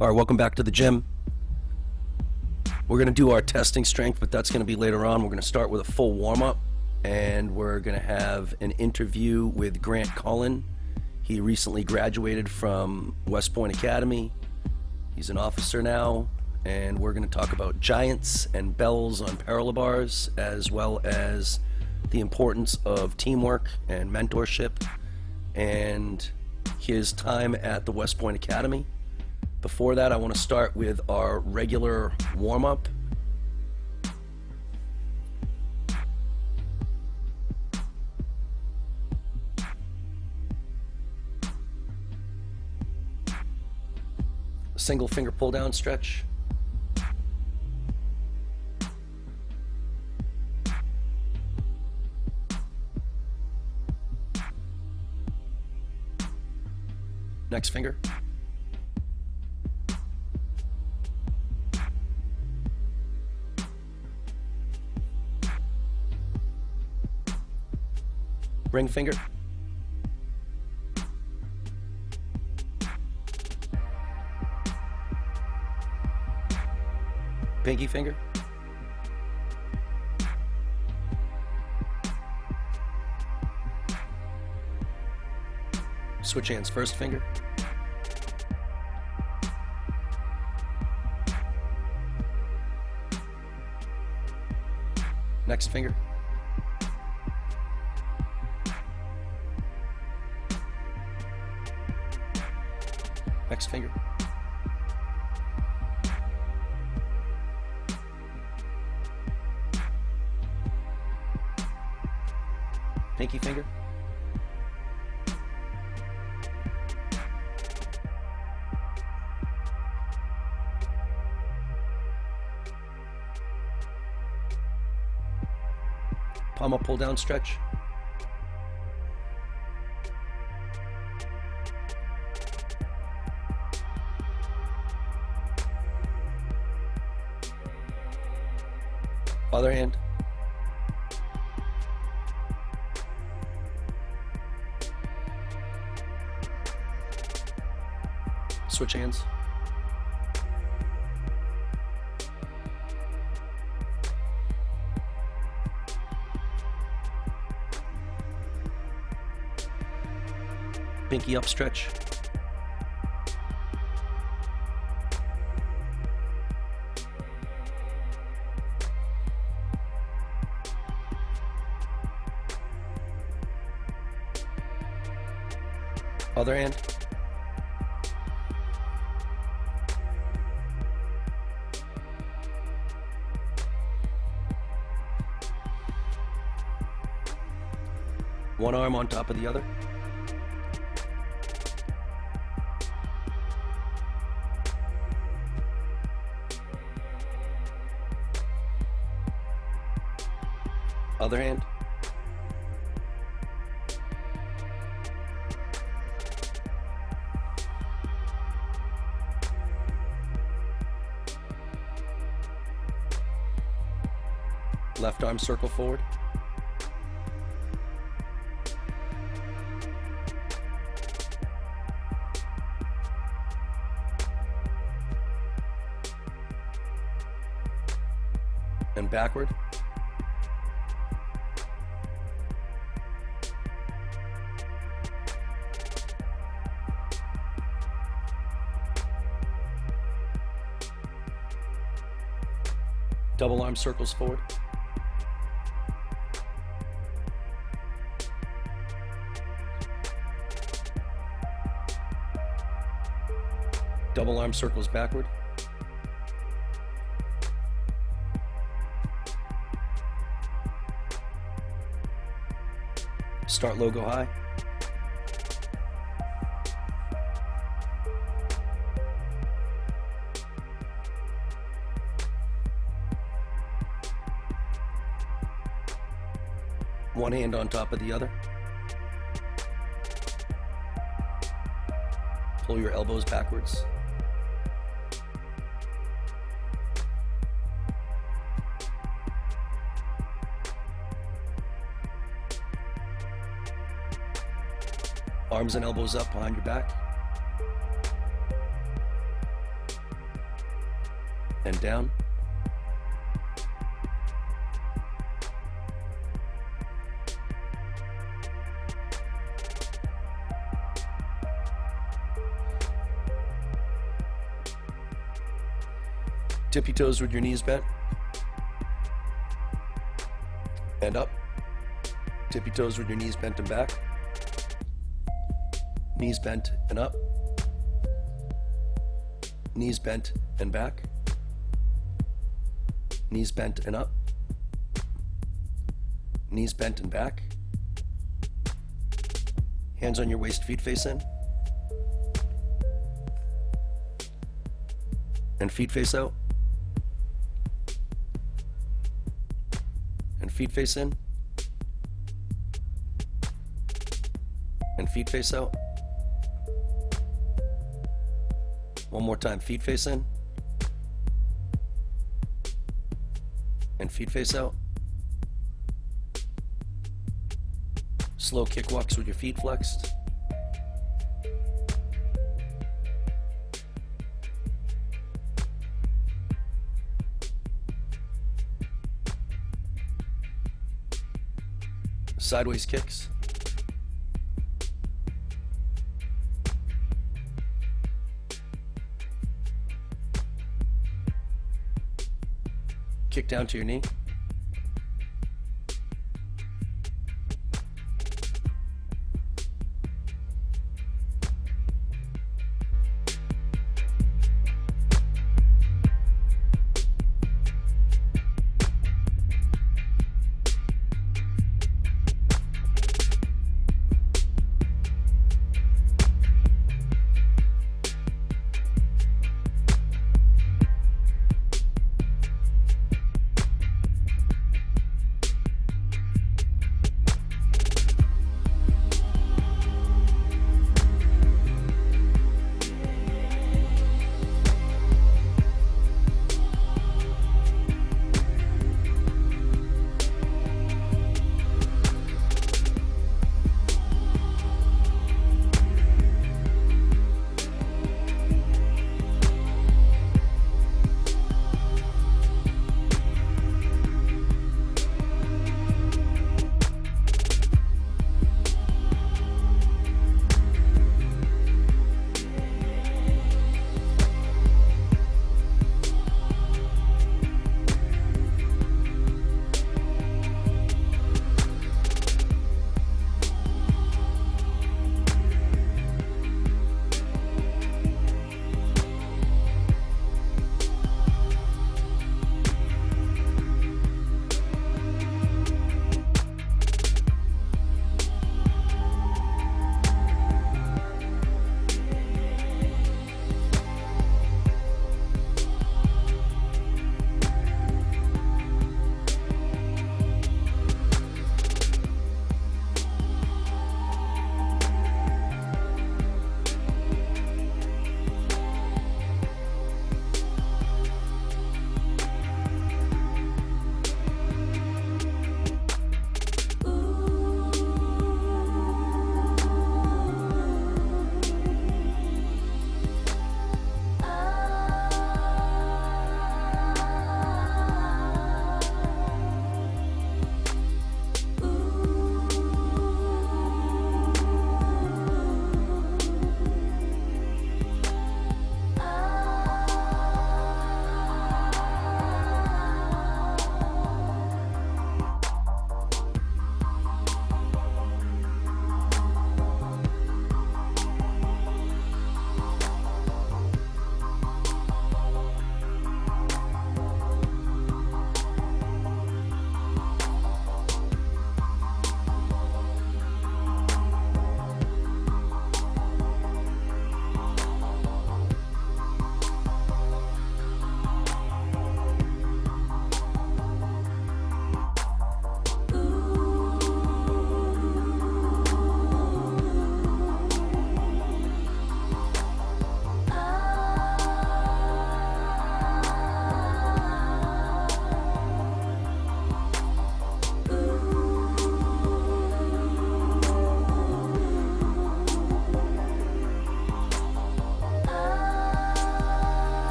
All right, welcome back to the gym. We're going to do our testing strength, but that's going to be later on. We're going to start with a full warm-up, and we're going to have an interview with Cullen. He recently graduated from West Point Academy. He's an officer now, and we're going to talk about giants and bells on parallel bars, as well as the importance of teamwork and mentorship, and his time at the West Point Academy. Before that, I want to start with our regular warm-up. Single finger pull down stretch. Next finger. Ring finger. Pinky finger. Switch hands, first finger. Next finger. Next finger. Pinky finger. Palm up, pull down stretch. Other hand. Switch hands. Pinky up stretch. Other hand. One arm on top of the other. Other hand. Left arm circle forward. And backward. Double arm circles forward. Double arm circles backward. Start low, go high. One hand on top of the other. Pull your elbows backwards. Arms and elbows up behind your back. and down. Tippy toes with your knees bent. And up. Tippy toes with your knees bent and back. Knees bent and up. Knees bent and back. Knees bent and up. Knees bent and back. Hands on your waist, feet face in. And feet face out. And feet face in. And feet face out. One more time, feet face in. And feet face out. Slow kick walks with your feet flexed. Sideways kicks. Kick down to your knee.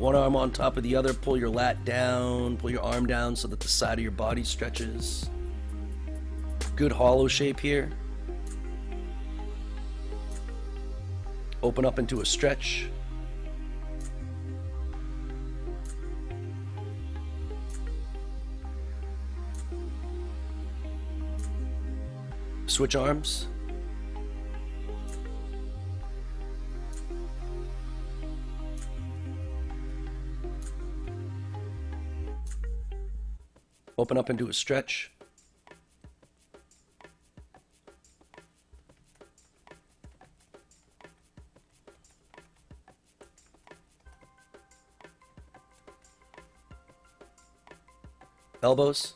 One arm on top of the other, pull your lat down, pull your arm down so that the side of your body stretches. Good hollow shape here. Open up into a stretch. Switch arms. Open up into a stretch. Elbows.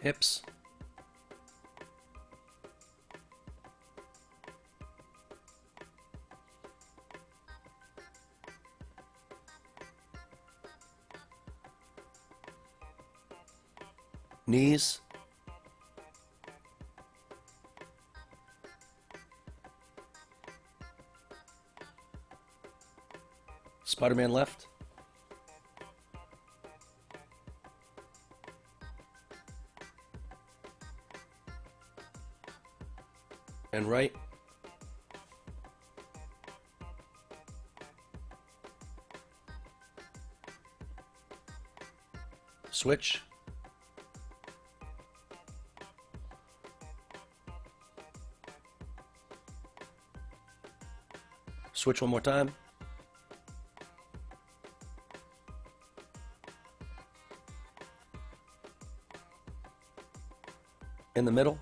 Hips. Knees. Spider-Man left. And right. Switch. Switch one more time. In the middle.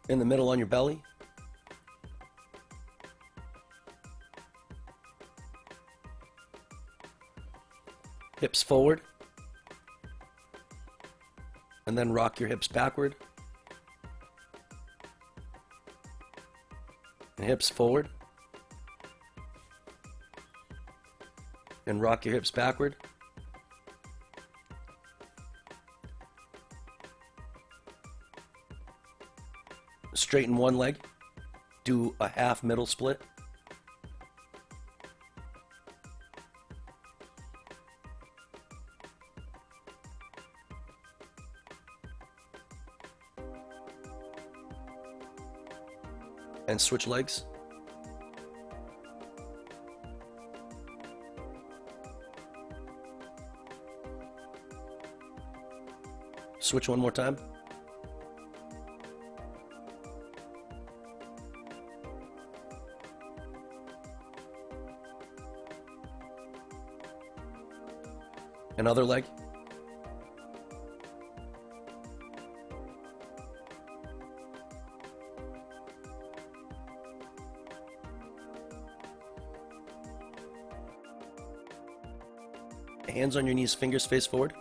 In the middle on your belly. Hips forward. And then rock your hips backward. And hips forward. And rock your hips backward. Straighten one leg. Do a half middle split. And switch legs. Switch one more time. Another leg. Hands on your knees, fingers face forward.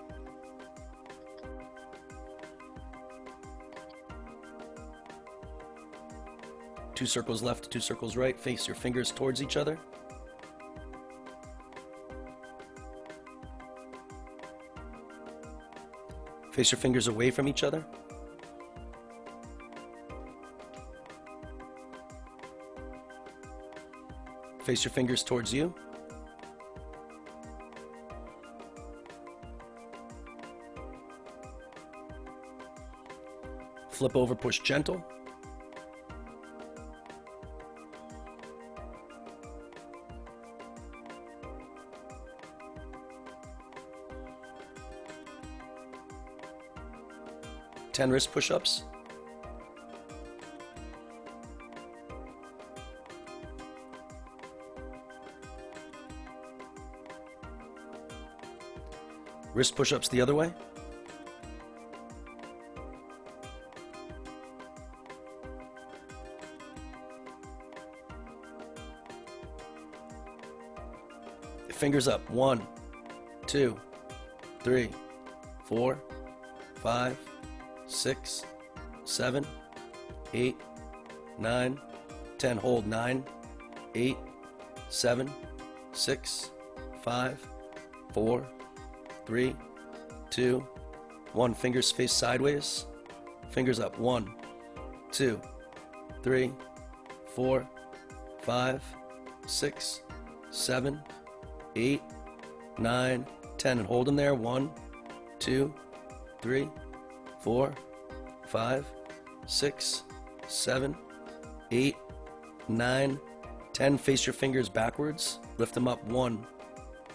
Two circles left, two circles right. Face your fingers towards each other. Face your fingers away from each other. Face your fingers towards you. Flip over, push gentle. Ten wrist push-ups. Wrist push-ups the other way. Fingers up. 1, 2, 3, 4, 5, 6, 7, 8, 9, 10. Hold. 9, 8, 7, 6, 5, 4, 3, 2, 1. Fingers face sideways. Fingers up. 1, 2, 3, 4, 5, 6, 7, 8, 9, 10. And hold them there. 1, 2, 3, 4, 5, 6, 7, 8, 9, 10. Face your fingers backwards. Lift them up. 1,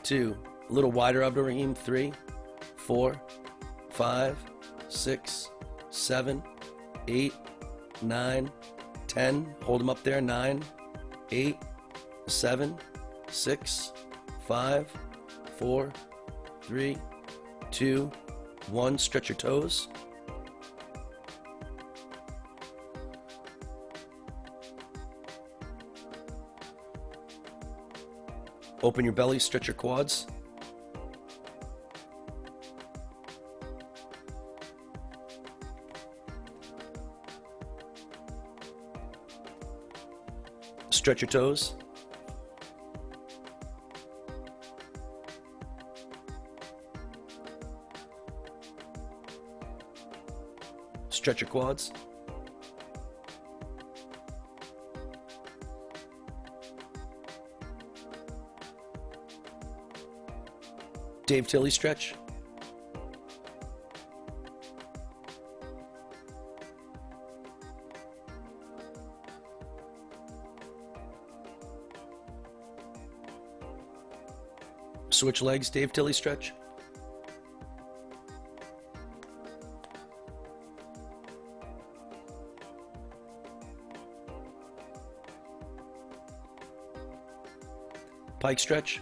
2. A little wider, Abdurrahim. 3, 4, 5, 6, 7, 8, 9, 10. Hold them up there. 9, 8, 7, 6, 5, 4, 3, 2, 1. Stretch your toes. Open your belly, stretch your quads. Stretch your toes. Stretch your quads. Dave Tilley stretch. Switch legs, Dave Tilley stretch. Pike stretch.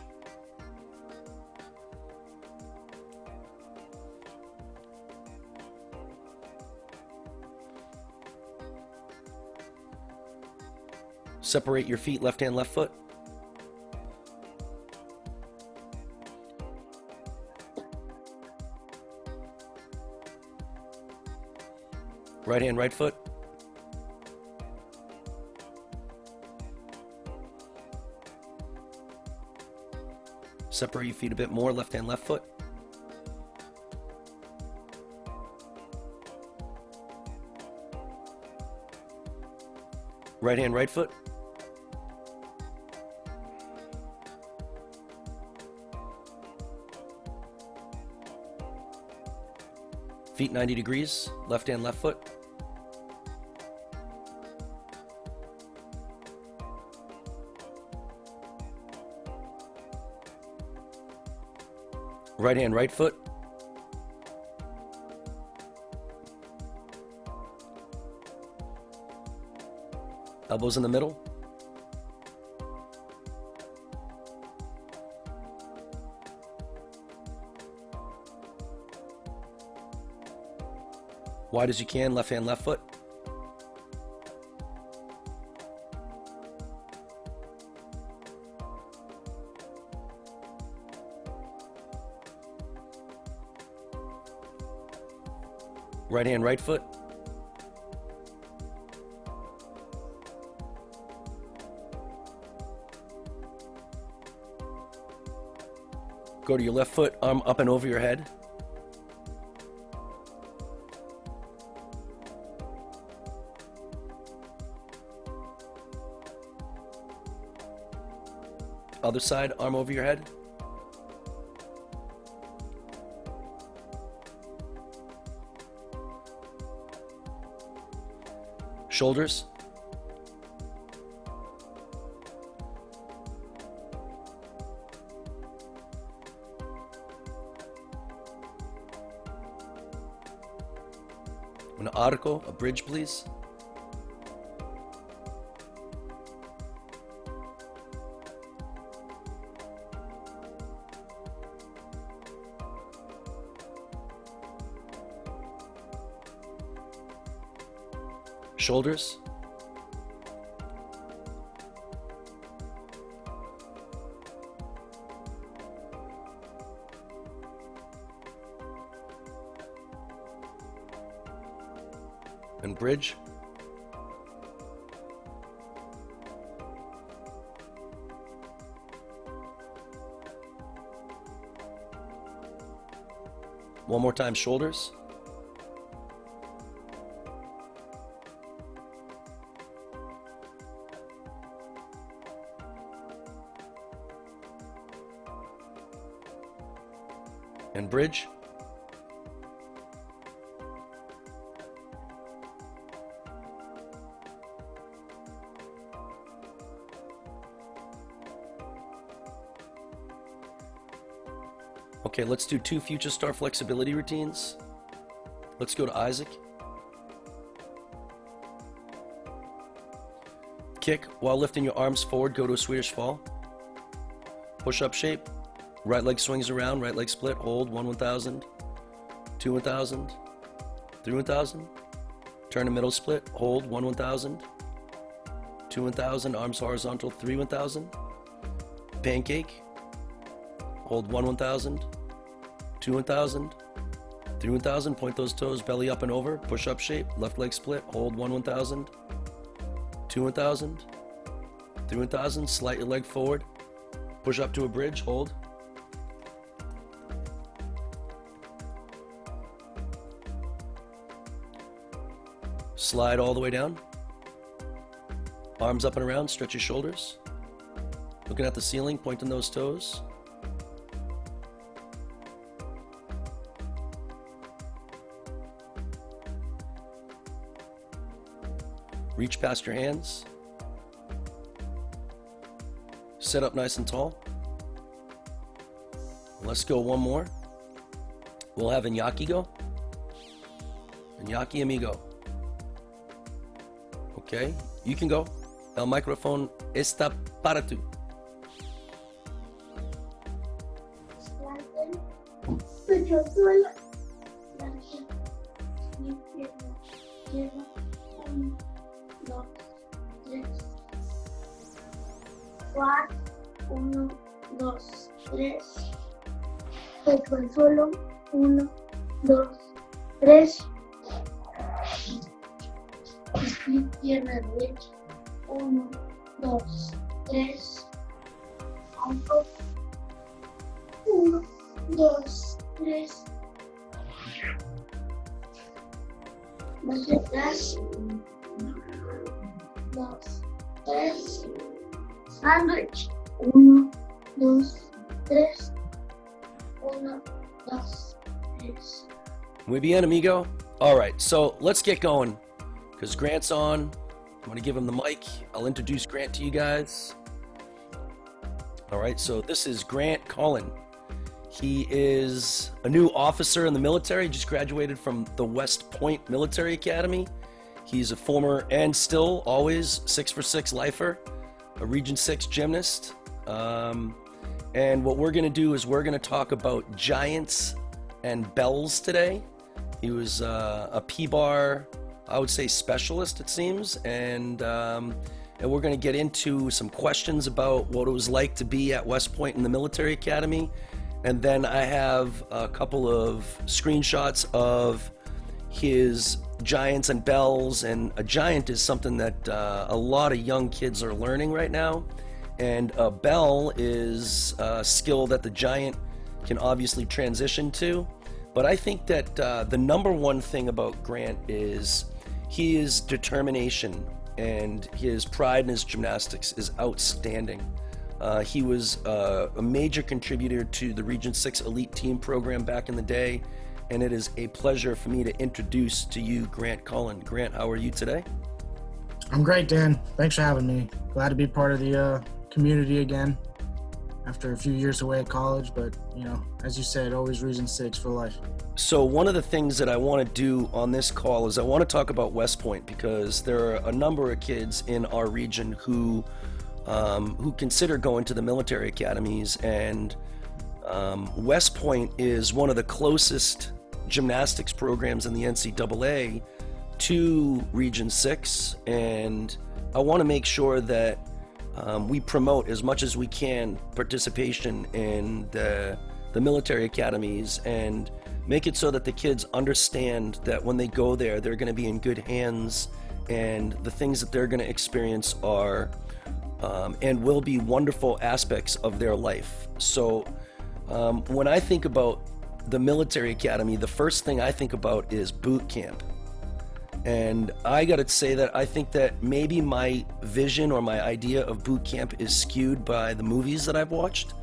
Separate your feet, left hand, left foot. Right hand, right foot. Separate your feet a bit more, left hand, left foot. Right hand, right foot. Feet 90 degrees, left hand, left foot. Right hand, right foot. Elbows in the middle. Wide as you can, left hand, left foot. Right hand, right foot. Go to your left foot, arm up and over your head. Other side, arm over your head. Shoulders. An arco, a bridge, please. Shoulders. And bridge. One more time, shoulders. And bridge. Okay, let's do 2 future star flexibility routines. Let's go to Isaac. Kick while lifting your arms forward, go to a Swedish fall. Push-up shape. Right leg swings around, right leg split, hold, 1 1000, 2 1000, 3 1000. Turn a middle split, hold, 1 1000, 2 1000, arms horizontal, 3 1000. Pancake, hold 1 1000, 2 1000, 3 1000, point those toes, belly up and over, push-up shape, left leg split, hold 1 1000, 2 1000, 3 1000, slide your leg forward, push up to a bridge, hold. Slide all the way down. Arms up and around, stretch your shoulders. Looking at the ceiling, pointing those toes. Reach past your hands. Sit up nice and tall. Let's go one more. We'll have Iñaki go. Iñaki amigo. Okay, you can go. El microphone está para tú. Pecho al suelo, lanza mi pierna, lleva 1, 2, 3, 4, 1, 2, 3, pecho al suelo, 1, 2, 3, split pierna derecha, 1, 2, 3, alto, 1, 2, 3, hacia atrás, 2, 3, sandwich, 1, 2, 3, 1, 2, 3. Muy bien, amigo. All right, so let's get going because Grant's on. I'm going to give him the mic. I'll introduce Grant to you guys. All right, so this is Grant Cullen. He is a new officer in the military, just graduated from the West Point Military Academy. He's a former and still always 6'6" lifer, a Region 6 gymnast. And what we're going to do is we're going to talk about giants and bells today. He was a P-bar, I would say, specialist, it seems. And we're going to get into some questions about what it was like to be at West Point in the military academy. And then I have a couple of screenshots of his giants and bells. And a giant is something that a lot of young kids are learning right now. And a bell is a skill that the giant can obviously transition to. But I think that the number one thing about Grant is his determination and his pride in his gymnastics is outstanding. He was a major contributor to the Region 6 Elite Team program back in the day, and it is a pleasure for me to introduce to you Grant Cullen. Grant, how are you today? I'm great, Dan. Thanks for having me. Glad to be part of the community again after a few years away at college, but, you know, as you said, always Region 6 for life. So one of the things that I want to do on this call is I want to talk about West Point because there are a number of kids in our region who consider going to the military academies, and West Point is one of the closest gymnastics programs in the NCAA to Region 6, and I want to make sure that we promote as much as we can participation in the military academies and make it so that the kids understand that when they go there, they're going to be in good hands, and the things that they're going to experience are and will be wonderful aspects of their life. So when I think about the military academy, the first thing I think about is boot camp. And I gotta say that I think that maybe my vision or my idea of boot camp is skewed by the movies that I've watched.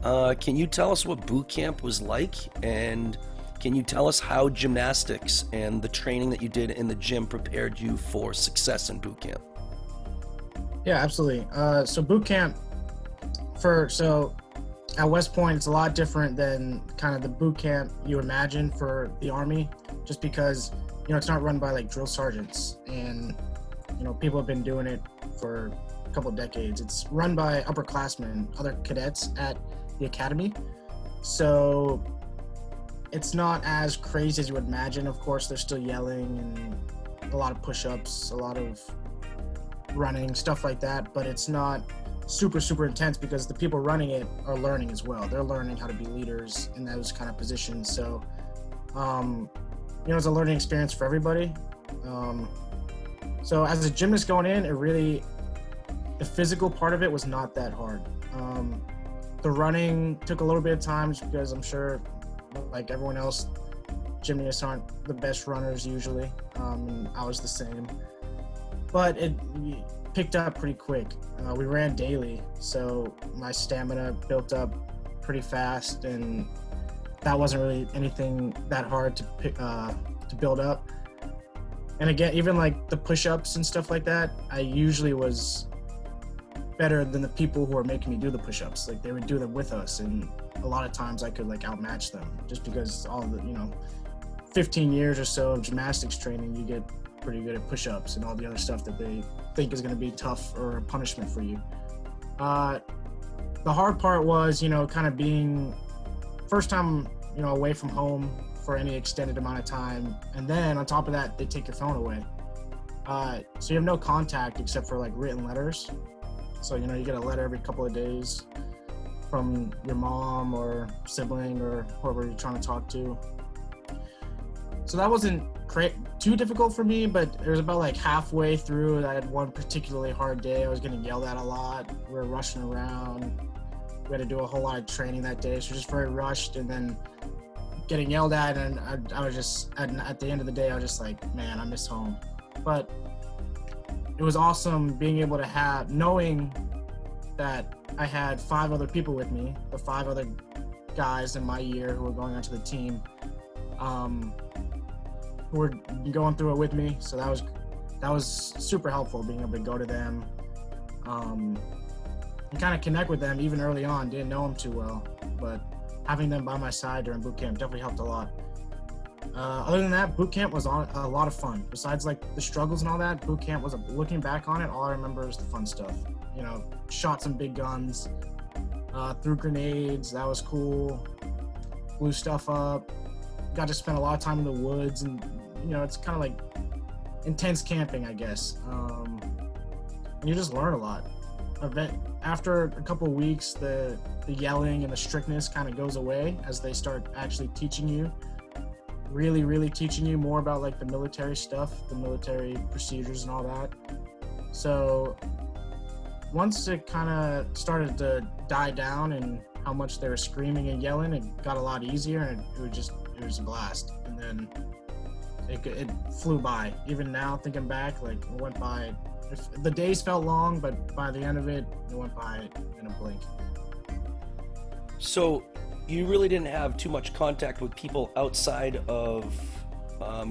Can you tell us what boot camp was like? And can you tell us how gymnastics and the training that you did in the gym prepared you for success in boot camp? Yeah, absolutely. So boot camp so at West Point, it's a lot different than kind of the boot camp you imagine for the Army, just because, it's not run by like drill sergeants and, people have been doing it for a couple of decades. It's run by upperclassmen, other cadets at the academy. So it's not as crazy as you would imagine. Of course, they're still yelling and a lot of push-ups, a lot of running, stuff like that, but it's not super, super intense because the people running it are learning as well. They're learning how to be leaders in those kind of positions. So, it's a learning experience for everybody. So as a gymnast going in, the physical part of it was not that hard. The running took a little bit of time just because I'm sure, like everyone else, gymnasts aren't the best runners usually. And I was the same. But it picked up pretty quick. We ran daily, so my stamina built up pretty fast, and that wasn't really anything that hard to build up. And again, even like the push-ups and stuff like that, I usually was better than the people who were making me do the push-ups. Like they would do them with us, and a lot of times I could like outmatch them just because all the 15 years or so of gymnastics training, you get pretty good at push-ups and all the other stuff that they think is going to be tough or a punishment for you. The hard part was, kind of being first time, away from home for any extended amount of time. And then on top of that, they take your phone away. So you have no contact except for like written letters. So, you get a letter every couple of days from your mom or sibling or whoever you're trying to talk to. So that wasn't too difficult for me, but it was about like halfway through. I had one particularly hard day. I was getting yelled at a lot. We were rushing around. We had to do a whole lot of training that day, so just very rushed, and then getting yelled at, and I was just, at the end of the day, I was just like, man, I miss home. But it was awesome being able to knowing that I had 5 other people with me, the 5 other guys in my year who were going onto the team, who were going through it with me. So that was super helpful, being able to go to them and kind of connect with them even early on. Didn't know them too well, but having them by my side during boot camp definitely helped a lot. Other than that, boot camp was a lot of fun. Besides like the struggles and all that, boot camp was, looking back on it, all I remember is the fun stuff. Shot some big guns, threw grenades, that was cool, blew stuff up, got to spend a lot of time in the woods, and it's kind of like intense camping, I guess. And you just learn a lot. After a couple of weeks, the yelling and the strictness kind of goes away as they start actually teaching you, really, really teaching you more about like the military stuff, the military procedures and all that. So once it kind of started to die down and how much they were screaming and yelling, it got a lot easier, and it was a blast. And then it flew by. Even now, thinking back, like it went by. The days felt long, but by the end of it, it went by in a blink. So you really didn't have too much contact with people outside of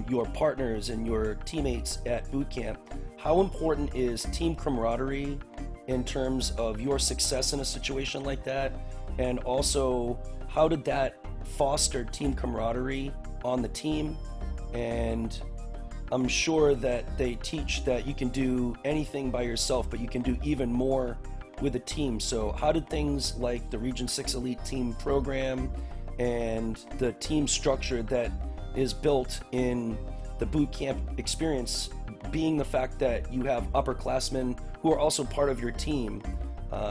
your partners and your teammates at boot camp. How important is team camaraderie in terms of your success in a situation like that? And also, how did that foster team camaraderie on the team? And I'm sure that they teach that you can do anything by yourself, but you can do even more with a team. So how did things like the Region 6 Elite Team program and the team structure that is built in the boot camp experience, being the fact that you have upperclassmen who are also part of your team,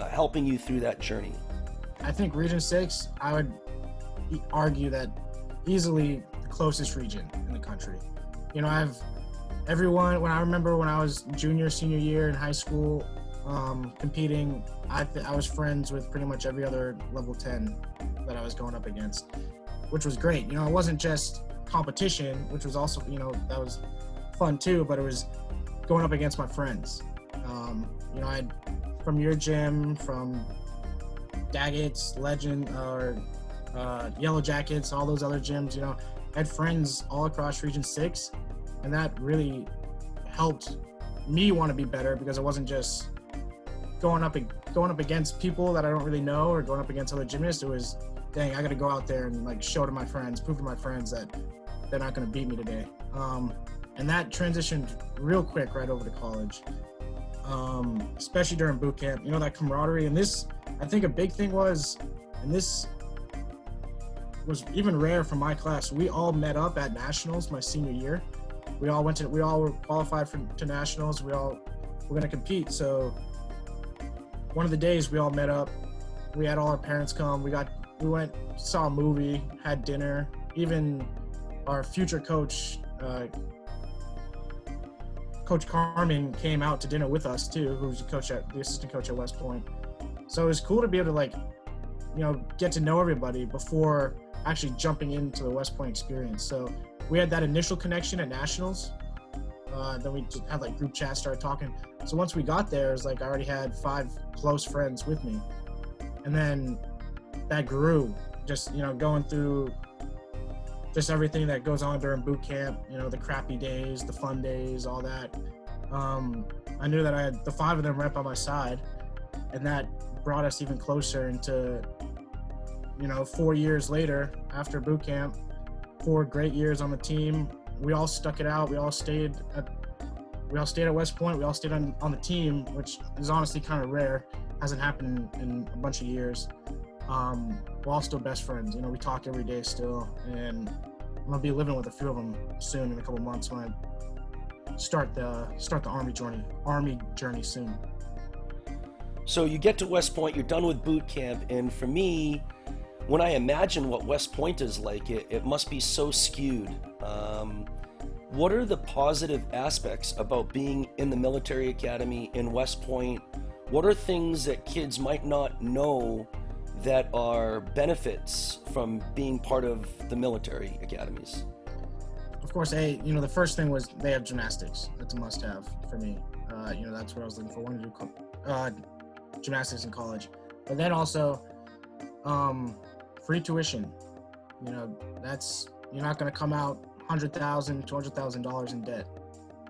helping you through that journey? I think Region 6, I would argue that easily the closest region in the country. When I remember when I was junior, senior year in high school, competing, I was friends with pretty much every other level 10 that I was going up against. which was great. You know, it wasn't just competition, which was also, you know, that was fun too, but it was going up against my friends. You know, from your gym, from Daggett's, Legend, or Yellow Jackets, all those other gyms, you know, I had friends all across Region 6, and that really helped me want to be better, because it wasn't just going up against people that I don't really know or going up against other gymnasts. It was, dang, I got to go out there and like show to my friends, prove to my friends that they're not going to beat me today. And that transitioned real quick right over to college, especially during boot camp. You know, that camaraderie. And this, I think a big thing was, and this was even rare for my class, we all met up at nationals my senior year. We all were qualified to nationals. We all were going to compete. So one of the days we all met up, we had all our parents come. We went, saw a movie, had dinner. Even our future coach, Coach Carmen, came out to dinner with us too, who's the assistant coach at West Point. So it was cool to be able to, like, you know, get to know everybody before actually jumping into the West Point experience. So we had that initial connection at nationals. Then we just had like group chat, started talking. So once we got there, it was like I already had 5 close friends with me. And then that grew, just, you know, going through just everything that goes on during boot camp, you know, the crappy days, the fun days, all that. I knew that I had the 5 of them right by my side, and that brought us even closer into, you know, 4 years later after boot camp, 4 great years on the team. We all stuck it out. We all stayed at West Point. We all stayed on the team, which is honestly kind of rare. Hasn't happened in a bunch of years. We're all still best friends. You know, we talk every day still, and I'm gonna be living with a few of them soon in a couple months when I start the Army journey soon. So you get to West Point, you're done with boot camp, and for me, when I imagine what West Point is like, it must be so skewed. What are the positive aspects about being in the military academy in West Point? What are things that kids might not know that are benefits from being part of the military academies? Of course, you know, the first thing was they have gymnastics. That's a must-have for me. You know, that's what I was looking for. I wanted to do gymnastics in college. But then also, free tuition. You know, you're not going to come out $100,000, $200,000 in debt,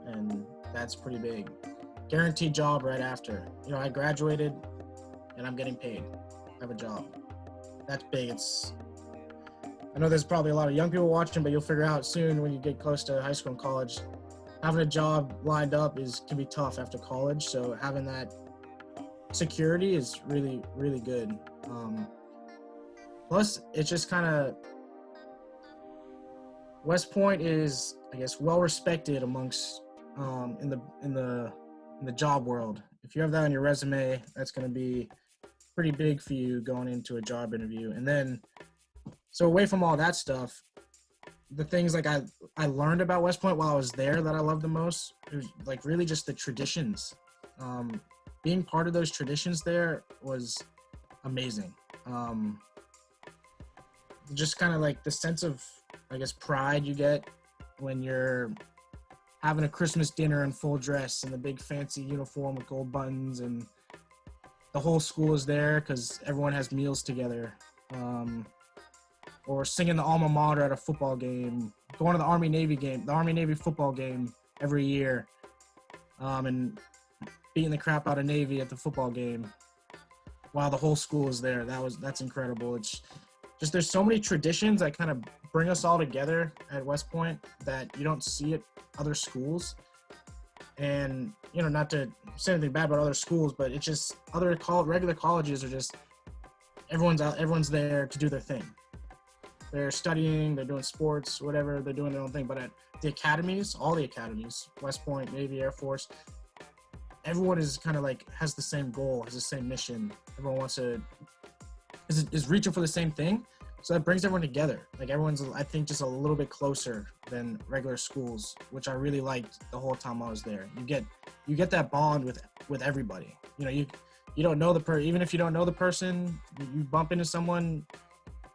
and that's pretty big. Guaranteed job right after. You know, I graduated, and I'm getting paid. I have a job. That's big. I know there's probably a lot of young people watching, but you'll figure out soon when you get close to high school and college, having a job lined up can be tough after college. So having that security is really, really good. Plus, it's just kind of, West Point is, I guess, well respected amongst in the job world. If you have that on your resume, that's going to be pretty big for you going into a job interview. And then, so away from all that stuff, the things like I learned about West Point while I was there that I loved the most, it was like really just the traditions. Being part of those traditions there was amazing. Just kind of like the sense of, I guess, pride you get when you're having a Christmas dinner in full dress and the big fancy uniform with gold buttons, and the whole school is there because everyone has meals together. Or singing the alma mater at a football game, going to the Army-Navy football game every year, and beating the crap out of Navy at the football game while the whole school is there. That's incredible. It's just, there's so many traditions that kind of bring us all together at West Point that you don't see at other schools. And, you know, not to say anything bad about other schools, but it's just regular colleges are just, everyone's there to do their thing. They're studying, they're doing sports, whatever, they're doing their own thing. But at the academies, all the academies, West Point, Navy, Air Force, everyone is kind of like, has the same goal, has the same mission. Everyone is reaching for the same thing. So that brings everyone together. Like, everyone's, I think, just a little bit closer than regular schools, which I really liked the whole time I was there. You get that bond with everybody. You know, you don't know the person, even if you don't know the person, you bump into someone,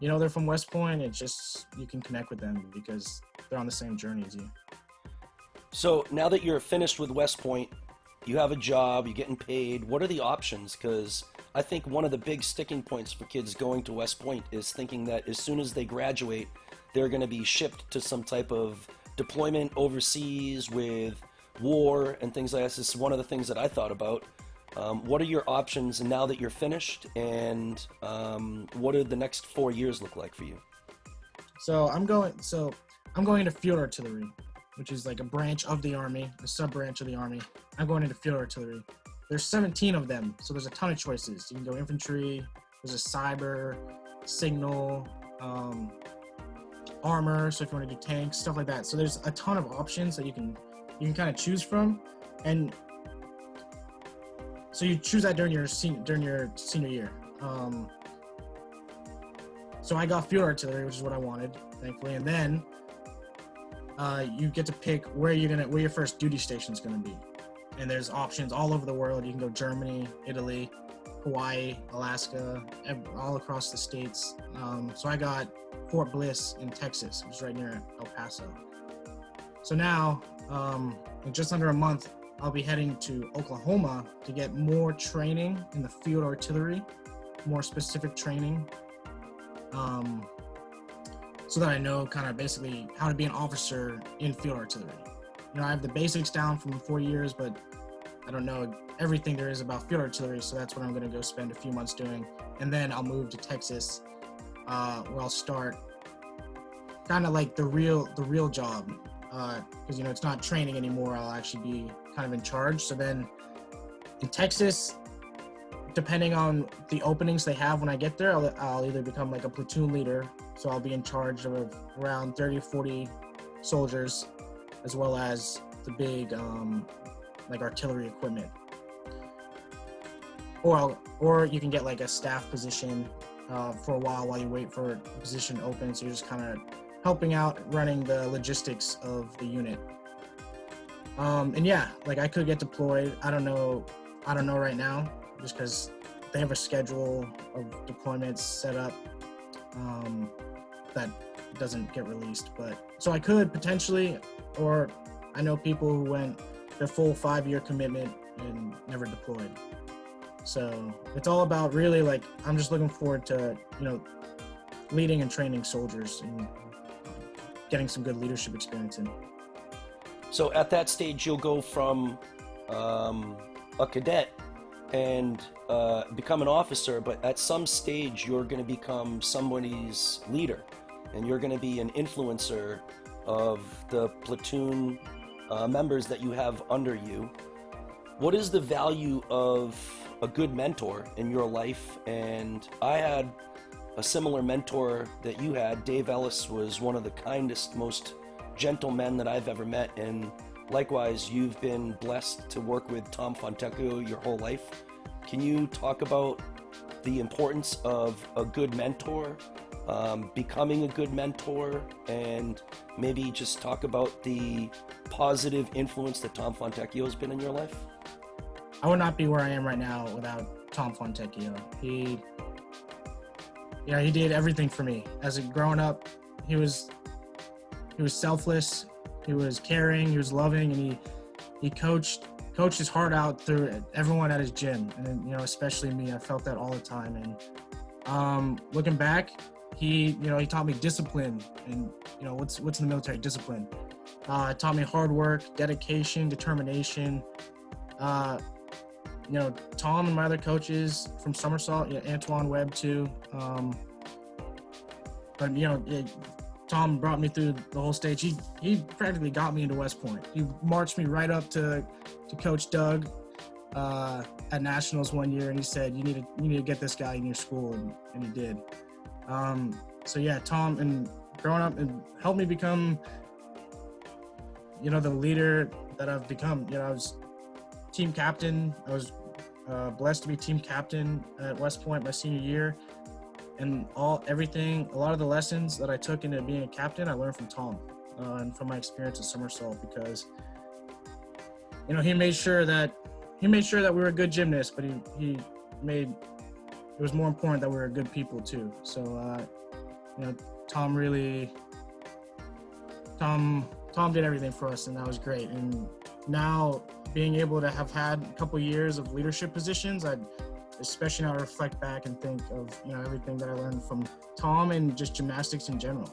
you know they're from West Point, it's just you can connect with them because they're on the same journey as you. So now that you're finished with West Point, you have a job, you're getting paid. What are the options? Because I think one of the big sticking points for kids going to West Point is thinking that as soon as they graduate, they're going to be shipped to some type of deployment overseas with war and things like that. This is one of the things that I thought about. What are your options now that you're finished, and what do the next 4 years look like for you? So I'm going into field artillery, which is like a branch of the Army, a sub-branch of the Army. I'm going into field artillery. There's 17 of them, so there's a ton of choices. You can go infantry, there's a cyber, signal, armor, so if you want to do tanks, stuff like that. So there's a ton of options that you can kind of choose from, and so you choose that during your senior year. So I got field artillery, which is what I wanted, thankfully, and then you get to pick where your first duty station is gonna be, and there's options all over the world. You can go Germany, Italy, Hawaii, Alaska, all across the states. So I got Fort Bliss in Texas, which is right near El Paso. So now, in just under a month, I'll be heading to Oklahoma to get more training in the field artillery, more specific training, so that I know kind of basically how to be an officer in field artillery. You know, I have the basics down from 4 years, but I don't know everything there is about field artillery, so that's what I'm going to go spend a few months doing. And then I'll move to Texas, where I'll start kind of like the real job, because, you know, it's not training anymore. I'll actually be kind of in charge. So then in Texas, depending on the openings they have when I get there, I'll either become like a platoon leader, so I'll be in charge of around 30 or 40 soldiers, as well as the big like artillery equipment. Or you can get like a staff position for a while you wait for a position to open, so you're just kind of helping out running the logistics of the unit. And yeah, like I could get deployed. I don't know right now, just because they have a schedule of deployments set up that doesn't get released. But so I could potentially, or I know people who went their full 5-year commitment and never deployed. So it's all about really, like, I'm just looking forward to, you know, leading and training soldiers and getting some good leadership experience in. So at that stage, you'll go from a cadet and become an officer, but at some stage, you're going to become somebody's leader, and you're going to be an influencer of the platoon members that you have under you. What is the value of a good mentor in your life? And I had a similar mentor that you had. Dave Ellis was one of the kindest, most gentle men that I've ever met, and likewise, you've been blessed to work with Tom Fontecchio your whole life. Can you talk about the importance of a good mentor, becoming a good mentor, and maybe just talk about the positive influence that Tom Fontecchio has been in your life? I would not be where I am right now without Tom Fontecchio. He did everything for me. As a growing up, he was selfless, he was caring, he was loving, and he coached his heart out through everyone at his gym. And, you know, especially me, I felt that all the time. And looking back, he taught me discipline, and, you know, what's in the military, discipline. Taught me hard work, dedication, determination. You know, Tom and my other coaches from Somersault, Antoine Webb too. But, you know, Tom brought me through the whole stage. He practically got me into West Point. He marched me right up to Coach Doug at Nationals one year, and he said, you need to get this guy in your school, and he did. So yeah, Tom, and growing up, and helped me become, you know, the leader that I've become. You know, I was team captain. I was blessed to be team captain at West Point my senior year, and a lot of the lessons that I took into being a captain, I learned from Tom and from my experience at Somersault, because, you know, he made sure that we were good gymnasts, but he made it was more important that we were good people too. So You know, Tom really, Tom did everything for us, and that was great. And now being able to have had a couple years of leadership positions, I especially now reflect back and think of, you know, everything that I learned from Tom and just gymnastics in general.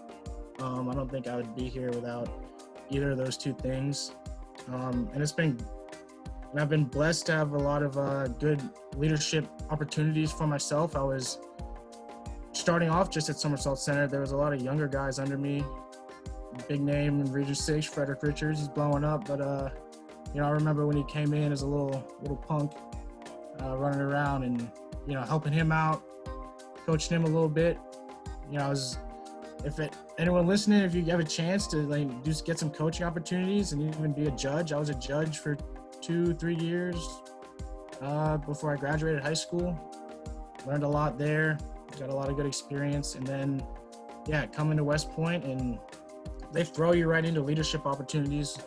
I don't think I would be here without either of those two things. And I've been blessed to have a lot of good leadership opportunities for myself. I was starting off just at Somersault Center. There was a lot of younger guys under me. Big name in Region 6, Frederick Richards, he's blowing up. But, you know, I remember when he came in as a little punk, running around and, you know, helping him out, coaching him a little bit. You know, anyone listening, if you have a chance to like just get some coaching opportunities and even be a judge. I was a judge for 2-3 years before I graduated high school. Learned a lot there, got a lot of good experience, and then coming to West Point, and they throw you right into leadership opportunities.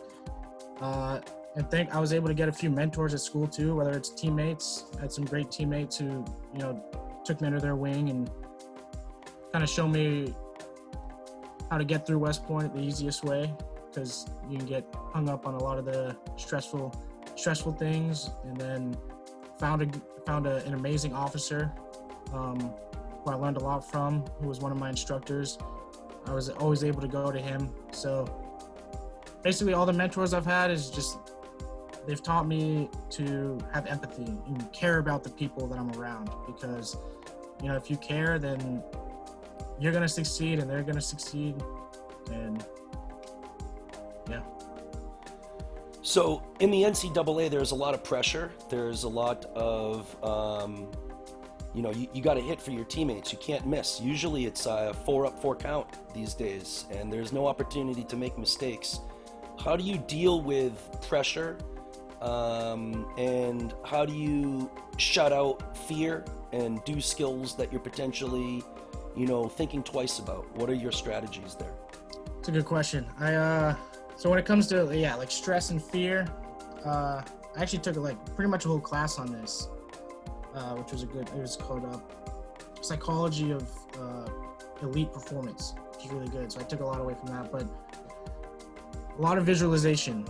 And I was able to get a few mentors at school too, whether it's teammates. I had some great teammates who, you know, took me under their wing and kind of showed me how to get through West Point the easiest way, because you can get hung up on a lot of the stressful things. And then found an amazing officer who I learned a lot from, who was one of my instructors. I was always able to go to him. So basically all the mentors I've had is just, they've taught me to have empathy and care about the people that I'm around, because, you know, if you care, then you're going to succeed and they're going to succeed. And yeah. So in the NCAA, there's a lot of pressure. There's a lot of, you know, you got to hit for your teammates. You can't miss. Usually it's a 4 up, 4 count these days, and there's no opportunity to make mistakes. How do you deal with pressure? And how do you shut out fear and do skills that you're potentially, you know, thinking twice about? What are your strategies there? It's a good question. So when it comes to, like stress and fear, I actually took like pretty much a whole class on this, which was it was called Psychology of Elite Performance, which is really good. So I took a lot away from that, but a lot of visualization.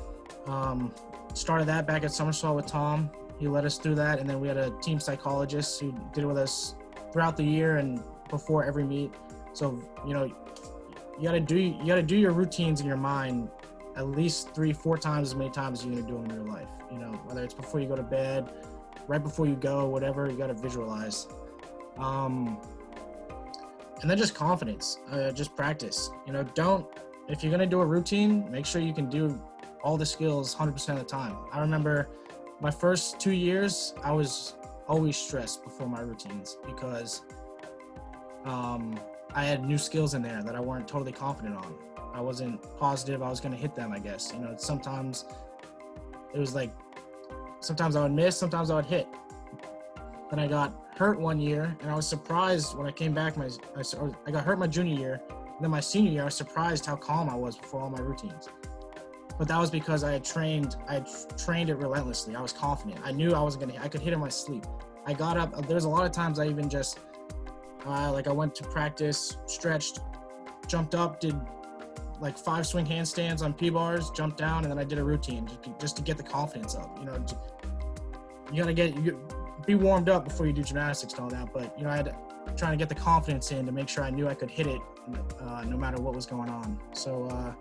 Started that back at Somersault with Tom. He led us through that, and then we had a team psychologist who did it with us throughout the year and before every meet. So, you know, you gotta do your routines in your mind at least 3-4 times as many times as you're gonna do them in your life. You know, whether it's before you go to bed, right before you go, whatever, you gotta visualize. And then just confidence, just practice. You know, if you're gonna do a routine, make sure you can do all the skills 100% of the time. I remember my first 2 years, I was always stressed before my routines, because I had new skills in there that I weren't totally confident on. I wasn't positive I was going to hit them, I guess. You know, sometimes it was like, sometimes I would miss, sometimes I would hit. Then I got hurt one year, and I was surprised when I came back. I got hurt my junior year. And then my senior year, I was surprised how calm I was before all my routines. But that was because I trained it relentlessly. I was confident. I knew I could hit in my sleep. I got up. There's a lot of times I even just, I went to practice, stretched, jumped up, did like 5 swing handstands on P-bars, jumped down, and then I did a routine just to get the confidence up. You know, you gotta be warmed up before you do gymnastics and all that. But, you know, I had to try to get the confidence in to make sure I knew I could hit it no matter what was going on. So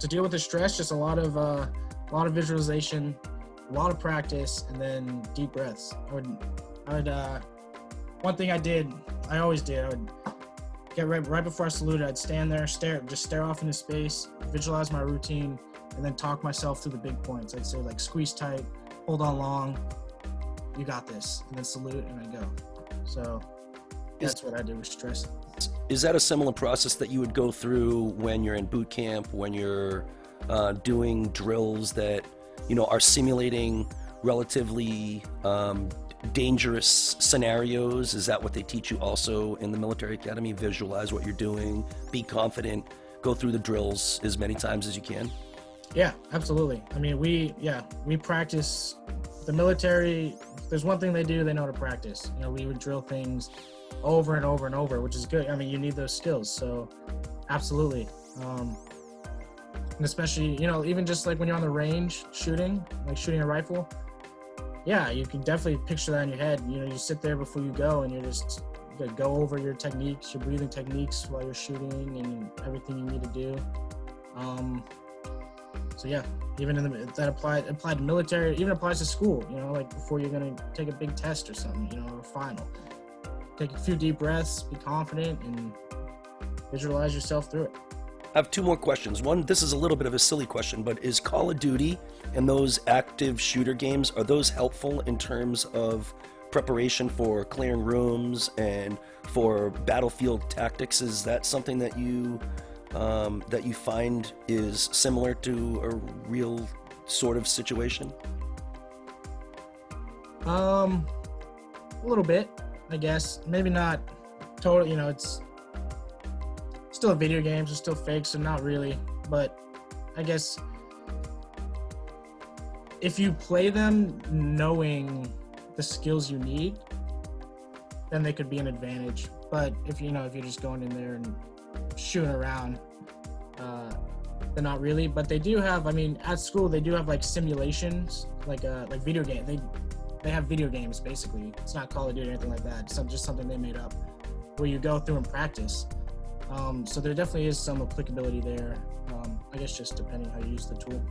to deal with the stress, just a lot of visualization, a lot of practice, and then deep breaths. One thing I always did, I would get right before I saluted, I'd stand there, stare off into space, visualize my routine, and then talk myself through the big points. I'd say like squeeze tight, hold on long, you got this, and then salute, and I go. So that's what I do with stress. Is that a similar process that you would go through when you're in boot camp, when you're doing drills that, you know, are simulating relatively dangerous scenarios? Is that what they teach you also in the military academy? Visualize what you're doing, be confident, go through the drills as many times as you can? Yeah, absolutely. I mean, we practice. The military, there's one thing they do, they know how to practice. You know, we would drill things over and over and over, which is good. I mean, you need those skills, so absolutely. And especially, you know, even just like when you're on the range shooting, like shooting a rifle, yeah, you can definitely picture that in your head. You know, you sit there before you go and you're just go over your techniques, your breathing techniques while you're shooting and everything you need to do. So yeah, even that applied to military, even applies to school, you know, like before you're going to take a big test or something, you know, or a final. Take a few deep breaths, be confident, and visualize yourself through it. I have two more questions. One, this is a little bit of a silly question, but is Call of Duty and those active shooter games, are those helpful in terms of preparation for clearing rooms and for battlefield tactics? Is that something that you find is similar to a real sort of situation? A little bit, I guess. Maybe not totally, you know, it's still a video game, so still fake, so not really. But I guess if you play them knowing the skills you need, then they could be an advantage. But if you're just going in there and shooting around, then not really. But they do have, I mean, at school they do have like simulations, like video game. They have video games basically. It's not Call of Duty or anything like that. It's just something they made up where you go through and practice. So there definitely is some applicability there. I guess just depending how you use the tool.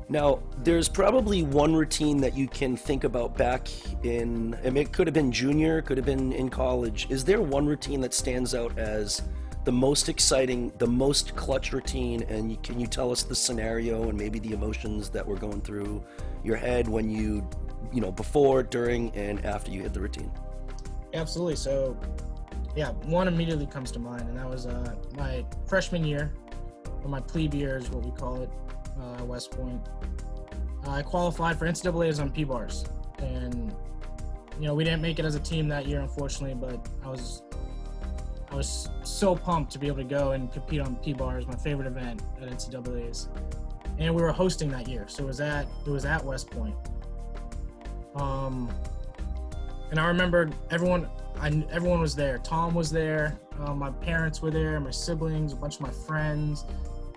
Now, there's probably one routine that you can think about back in, I mean, it could have been junior, could have been in college. Is there one routine that stands out as the most exciting, the most clutch routine, and can you tell us the scenario and maybe the emotions that were going through your head when you know, before, during, and after you hit the routine? Absolutely. So, yeah, one immediately comes to mind, and that was my freshman year, or my plebe year is what we call it, West Point. I qualified for NCAAs on P-bars, and you know, we didn't make it as a team that year, unfortunately, but I was so pumped to be able to go and compete on P-bars, my favorite event at NCAAs, and we were hosting that year, so it was at West Point. And I remember everyone was there. Tom was there, my parents were there, my siblings, a bunch of my friends.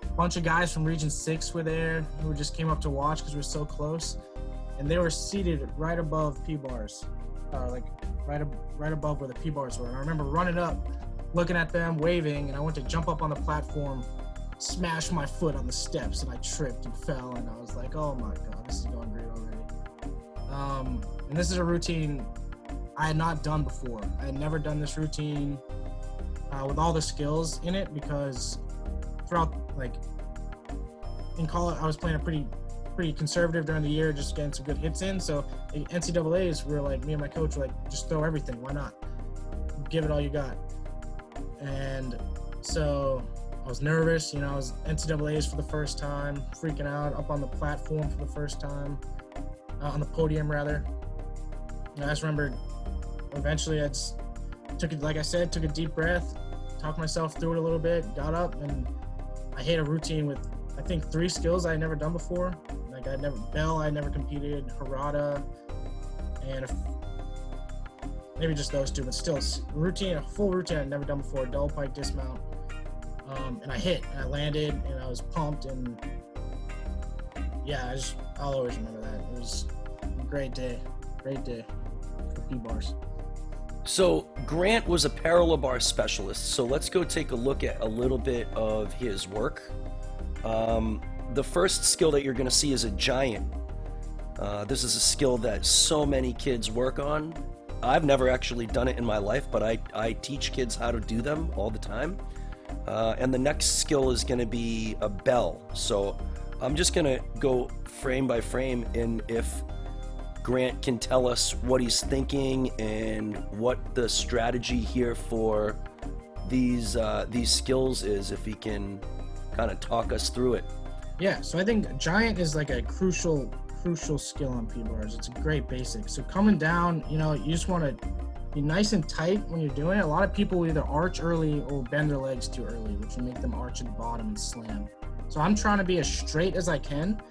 A bunch of guys from Region 6 were there who just came up to watch because we were so close. And they were seated right above P-bars, like right above where the P-bars were. And I remember running up, looking at them, waving, and I went to jump up on the platform, smashed my foot on the steps, and I tripped and fell. And I was like, oh my God, this is going great already. And this is a routine I had not done before. I had never done this routine with all the skills in it, because throughout, like, in college, I was playing a pretty conservative during the year, just getting some good hits in. So the NCAAs were like, me and my coach were like, just throw everything. Why not? Give it all you got. And so I was nervous. You know, I was NCAAs for the first time, freaking out up on the platform for the first time, on the podium rather. And I just remember eventually I just took a deep breath, talked myself through it a little bit, got up, and I hit a routine with, I think, 3 skills I had never done before. Like Belle, I never competed, Harada, and maybe just those 2, but still a full routine I'd never done before, double pike dismount. And I hit, and I landed, and I was pumped, and yeah, I'll always remember that. It was a great day for P-bars. So Grant was a parallel bar specialist, so let's go take a look at a little bit of his work. The first skill that you're going to see is a giant. This is a skill that so many kids work on. I've never actually done it in my life, but I teach kids how to do them all the time. And the next skill is going to be a bell. So I'm just going to go frame by frame, and if Grant can tell us what he's thinking and what the strategy here for these skills is, if he can kind of talk us through it. Yeah, so I think giant is like a crucial skill on P-bars. It's a great basic. So coming down, you know, you just want to be nice and tight when you're doing it. A lot of people either arch early or bend their legs too early, which will make them arch at the bottom and slam. So I'm trying to be as straight as I can.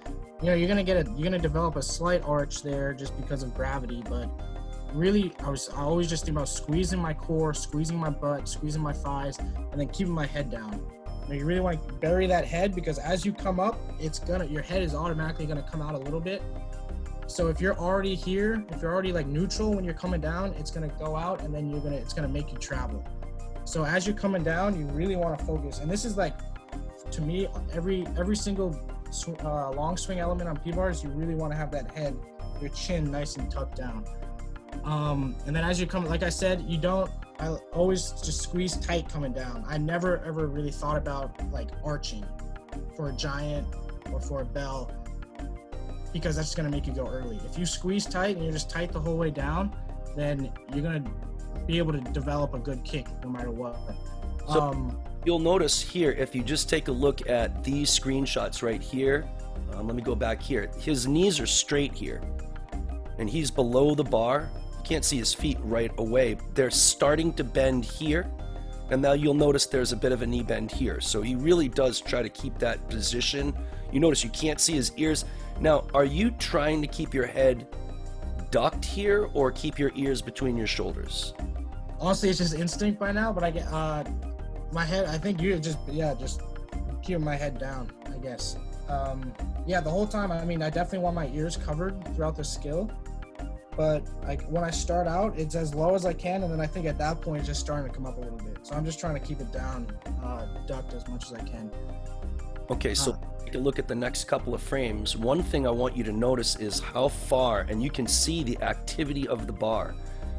You know, you're gonna develop a slight arch there just because of gravity, but really, I always just think about squeezing my core, squeezing my butt, squeezing my thighs, and then keeping my head down. Now you really want to bury that head, because as you come up, your head is automatically gonna come out a little bit. So if you're already here, if you're already like neutral when you're coming down, it's gonna go out, and then it's gonna make you travel. So as you're coming down, you really want to focus. And this is like, to me, every single long swing element on P-bars, you really want to have that head, your chin nice and tucked down. And then as you come, like I said, I always just squeeze tight coming down. I never ever really thought about like arching for a giant or for a Belle, because that's going to make you go early. If you squeeze tight and you're just tight the whole way down, then you're going to be able to develop a good kick no matter what. So you'll notice here, if you just take a look at these screenshots right here, let me go back here. His knees are straight here, and he's below the bar. You can't see his feet right away. They're starting to bend here, and now you'll notice there's a bit of a knee bend here. So he really does try to keep that position. You notice you can't see his ears. Now, are you trying to keep your head ducked here or keep your ears between your shoulders? Honestly, it's just instinct by now, but I get my head. I think you just keep my head down, I guess. The whole time. I mean, I definitely want my ears covered throughout the skill, but like when I start out, it's as low as I can, and then I think at that point it's just starting to come up a little bit. So I'm just trying to keep it down, ducked as much as I can. Okay, so take a look at the next couple of frames. One thing I want you to notice is how far, and you can see the activity of the bar.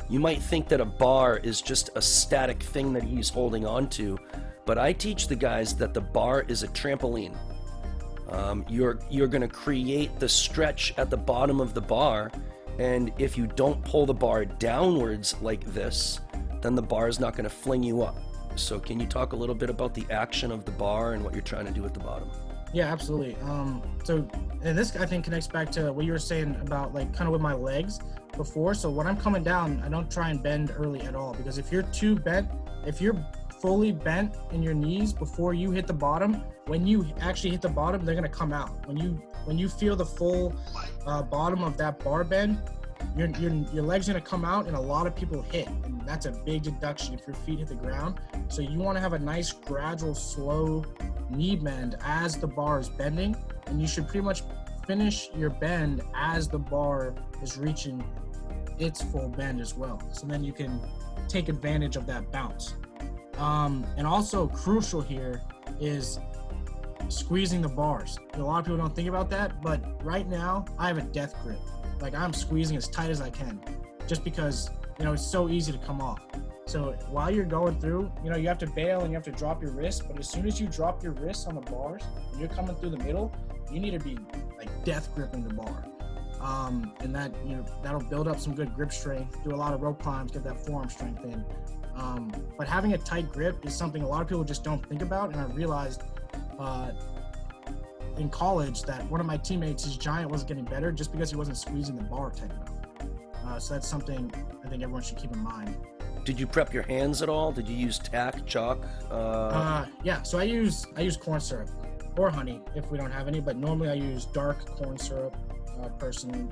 You might think that a bar is just a static thing that he's holding on to, but I teach the guys that the bar is a trampoline. You're going to create the stretch at the bottom of the bar, and if you don't pull the bar downwards like this, then the bar is not going to fling you up. So can you talk a little bit about the action of the bar and what you're trying to do at the bottom? Yeah, absolutely. And this I think connects back to what you were saying about like kind of with my legs before. So when I'm coming down, I don't try and bend early at all, because if you're too bent, if you're fully bent in your knees before you hit the bottom, when you actually hit the bottom, they're gonna come out. When you feel the full bottom of that bar bend, your legs are gonna come out, and a lot of people hit, and that's a big deduction if your feet hit the ground. So you want to have a nice gradual slow knee bend as the bar is bending, and you should pretty much finish your bend as the bar is reaching its full bend as well. So then you can take advantage of that bounce. And also crucial here is squeezing the bars. A lot of people don't think about that, but right now I have a death grip. Like I'm squeezing as tight as I can, just because, it's so easy to come off. So while you're going through, you have to bail and you have to drop your wrist, but as soon as you drop your wrist on the bars and you're coming through the middle, you need to be like death gripping the bar. And that, that'll build up some good grip strength, do a lot of rope climbs, get that forearm strength in. But having a tight grip is something a lot of people just don't think about. And I realized in college that one of my teammates, his giant, wasn't getting better just because he wasn't squeezing the bar tight enough. So that's something I think everyone should keep in mind. Did you prep your hands at all? Did you use tack, chalk? Yeah, so I use corn syrup or honey if we don't have any, but normally I use dark corn syrup. Personally,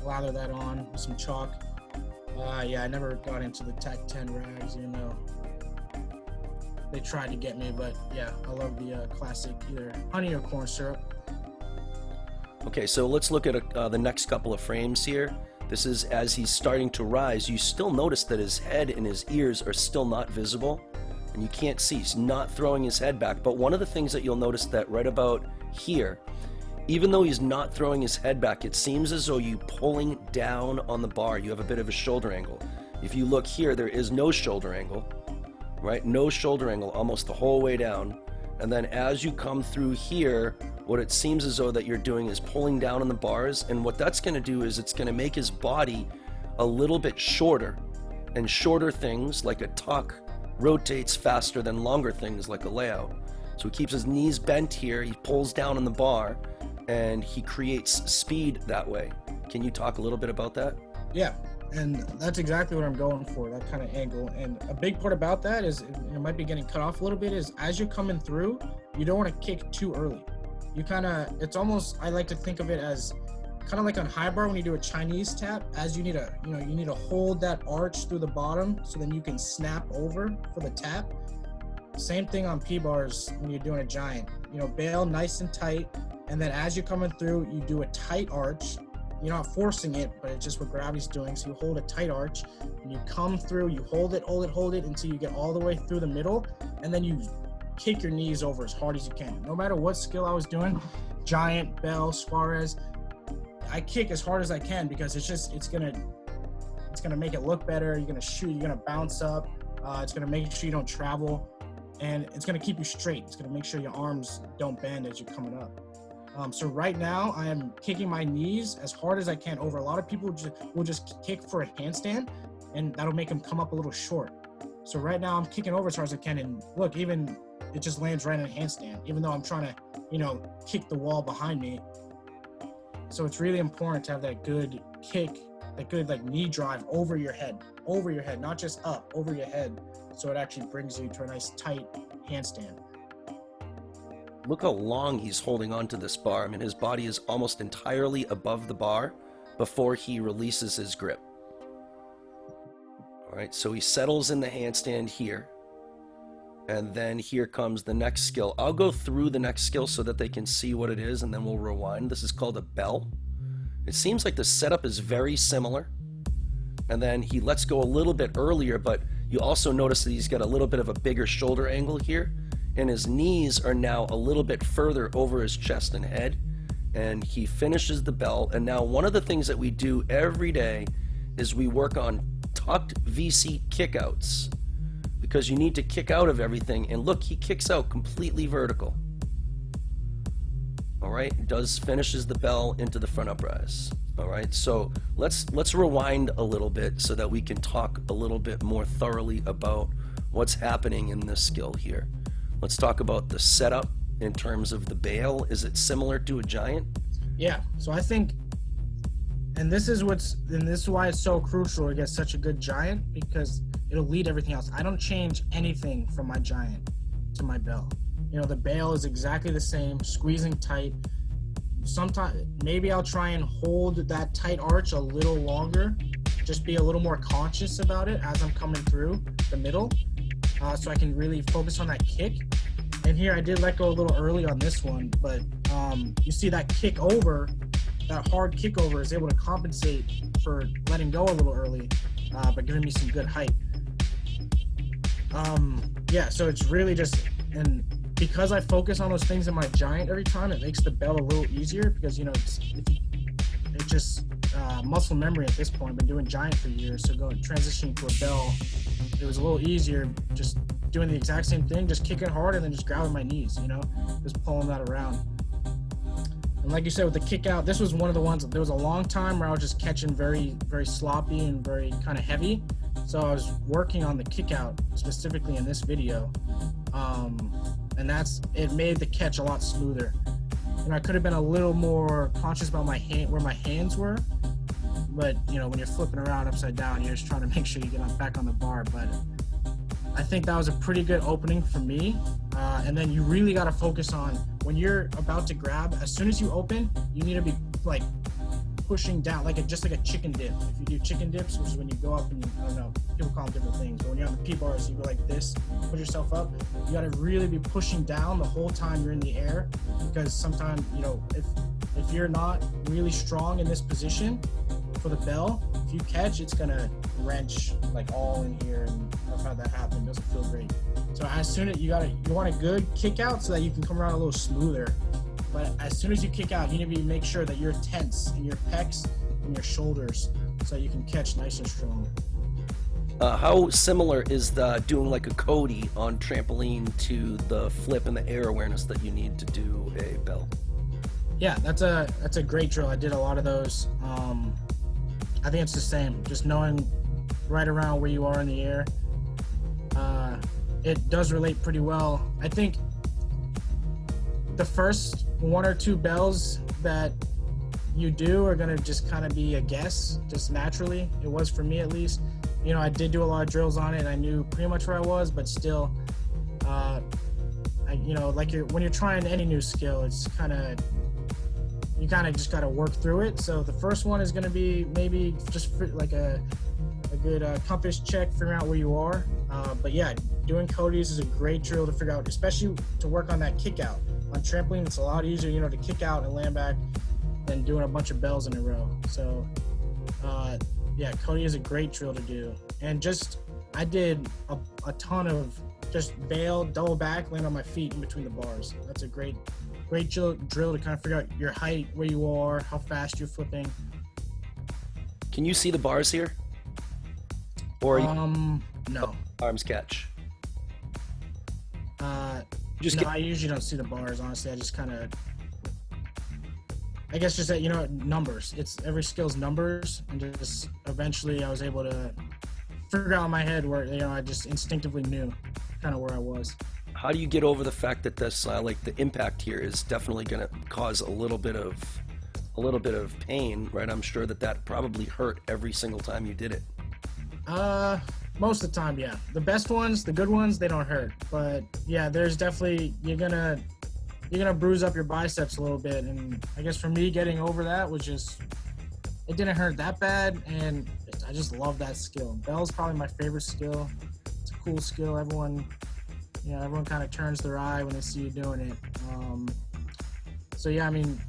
lather that on with some chalk. I never got into the Tac 10 rags, even though they tried to get me, but yeah, I love the classic either honey or corn syrup. Okay, so let's look at the next couple of frames here. This is as he's starting to rise. You still notice that his head and his ears are still not visible, and you can't see. He's not throwing his head back. But one of the things that you'll notice that right about here, even though he's not throwing his head back, it seems as though you pulling down on the bar, you have a bit of a shoulder angle. If you look here, there is no shoulder angle, right? No shoulder angle almost the whole way down. And then as you come through here, what it seems as though that you're doing is pulling down on the bars, and what that's going to do is it's going to make his body a little bit shorter, and shorter things like a tuck rotates faster than longer things like a layout. So he keeps his knees bent here, he pulls down on the bar, and he creates speed that way. Can you talk a little bit about that? Yeah, and that's exactly what I'm going for, that kind of angle. And a big part about that is, it might be getting cut off a little bit, is as you're coming through, you don't want to kick too early. You kind of, it's almost, I like to think of it as kind of like on high bar when you do a Chinese tap, as you need to hold that arch through the bottom so then you can snap over for the tap. Same thing on P bars when you're doing a giant. Bail nice and tight, and then as you're coming through, you do a tight arch. You're not forcing it, but it's just what gravity's doing. So you hold a tight arch, and you come through, you hold it until you get all the way through the middle, and then you kick your knees over as hard as you can. No matter what skill I was doing, giant, Belle, Suarez, I kick as hard as I can because it's gonna make it look better. You're gonna shoot, you're gonna bounce up. It's gonna make sure you don't travel, and it's gonna keep you straight. It's gonna make sure your arms don't bend as you're coming up. So right now I am kicking my knees as hard as I can over. A lot of people will just kick for a handstand, and that'll make them come up a little short. So right now I'm kicking over as hard as I can, and look, even it just lands right in a handstand, even though I'm trying to, kick the wall behind me. So it's really important to have that good kick, that good knee drive over your head, not just up, over your head. So it actually brings you to a nice tight handstand. Look how long he's holding onto this bar. I mean, his body is almost entirely above the bar before he releases his grip. All right, so he settles in the handstand here. And then here comes the next skill. I'll go through the next skill so that they can see what it is, and then we'll rewind. This is called a Belle. It seems like the setup is very similar. And then he lets go a little bit earlier, but you also notice that he's got a little bit of a bigger shoulder angle here. And his knees are now a little bit further over his chest and head. And he finishes the Belle. And now one of the things that we do every day is we work on tucked VC kickouts, because you need to kick out of everything. And look, he kicks out completely vertical. All right, finishes the Belle into the front uprise. All right, so let's rewind a little bit so that we can talk a little bit more thoroughly about what's happening in this skill here. Let's talk about the setup in terms of the bail. Is it similar to a giant? Yeah, so I think, and this is why it's so crucial to get such a good giant, because it'll lead everything else. I don't change anything from my giant to my Belle. The bail is exactly the same, squeezing tight. Sometimes, maybe I'll try and hold that tight arch a little longer, just be a little more conscious about it as I'm coming through the middle, so I can really focus on that kick. And here I did let go a little early on this one, but you see that kick over, that hard kick over is able to compensate for letting go a little early, but giving me some good height. Yeah, so it's really just, and because I focus on those things in my giant every time, it makes the Belle a little easier, because it's just muscle memory at this point. I've been doing giant for years, so transitioning to a Belle, it was a little easier, just doing the exact same thing, just kicking hard and then just grabbing my knees, just pulling that around. And like you said, with the kick out, this was one of the ones, there was a long time where I was just catching very, very sloppy and very kind of heavy. So I was working on the kick out specifically in this video. And it made the catch a lot smoother. I could have been a little more conscious about where my hands were, but when you're flipping around upside down, you're just trying to make sure you get back on the bar. But I think that was a pretty good opening for me. And then you really got to focus on when you're about to grab. As soon as you open, you need to be pushing down, just like a chicken dip. If you do chicken dips, which is when you go up and I don't know, people call them different things, but when you're on the P bars, you go like this, push yourself up. You got to really be pushing down the whole time you're in the air, because sometimes, if you're not really strong in this position for the Belle, if you catch, it's gonna wrench all in here, and I've had that happen. It doesn't feel great. So as soon as you want a good kick out so that you can come around a little smoother. But as soon as you kick out, you need to make sure that you're tense in your pecs and your shoulders so you can catch nice and strong. How similar is doing a Cody on trampoline to the flip and the air awareness that you need to do a Belle? Yeah, that's a great drill. I did a lot of those. I think it's the same. Just knowing right around where you are in the air. It does relate pretty well. I think the first one or two Belles that you do are gonna just kind of be a guess, just naturally. It was for me, at least. I did do a lot of drills on it, and I knew pretty much where I was, but still, when you're trying any new skill, it's kind of, you kind of just got to work through it. So the first one is going to be maybe just like a good compass check, figuring out where you are. But yeah, doing Cody's is a great drill to figure out, especially to work on that kick out. On trampoline, it's a lot easier, you know, to kick out and land back than doing a bunch of bells in a row. So yeah, Cody is a great drill to do. And just, I did a ton of just bail, double back, land on my feet in between the bars. That's a great drill to kind of figure out your height, where you are, how fast you're flipping. Can you see the bars here? Or no. Arms catch. Just no, I usually don't see the bars, honestly. I just kind of, I guess just that, you know, numbers. It's every skill's numbers, and just eventually I was able to figure out in my head where, you know, I just instinctively knew kind of where I was. How do you get over the fact that this, like the impact here is definitely going to cause a little bit of pain, right? I'm sure that probably hurt every single time you did it. Most of the time, yeah. The best ones, the good ones, they don't hurt. But yeah, there's definitely, you're gonna bruise up your biceps a little bit. And I guess for me, getting over that was just, it didn't hurt that bad, and I just love that skill. Belle's probably my favorite skill. It's a cool skill. Everyone kind of turns their eye when they see you doing it. So yeah, I mean.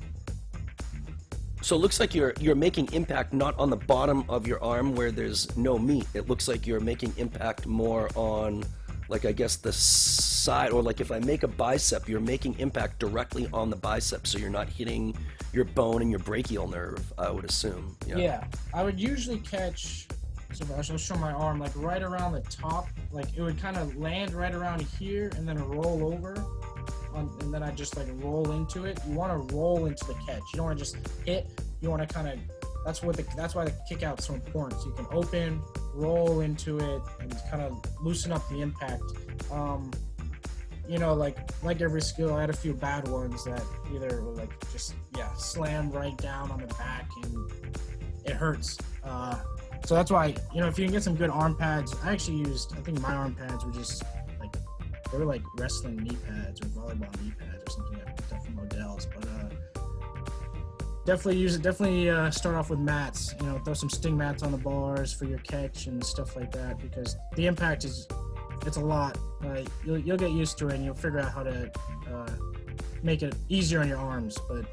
So it looks like you're making impact not on the bottom of your arm where there's no meat. It looks like you're making impact more on, like, I guess the side, or like if I make a bicep, you're making impact directly on the bicep, so you're not hitting your bone and your brachial nerve, I would assume. Yeah, I would usually catch, so I'll show my arm, like right around the top, like it would kind of land right around here and then roll over. And then I just like roll into it. You want to roll into the catch. You don't want to just hit. You want to kind of, that's why the kick out is so important. So you can open, roll into it, and kind of loosen up the impact. You know, like every skill, I had a few bad ones that either were like just, yeah, slam right down on the back and it hurts. So that's why, you know, if you can get some good arm pads, I think my arm pads were just, they were like wrestling knee pads or volleyball knee pads or something I picked up from Odell's. But definitely start off with mats. You know, throw some sting mats on the bars for your catch and stuff like that, because the impact it's a lot. You'll get used to it and you'll figure out how to make it easier on your arms, but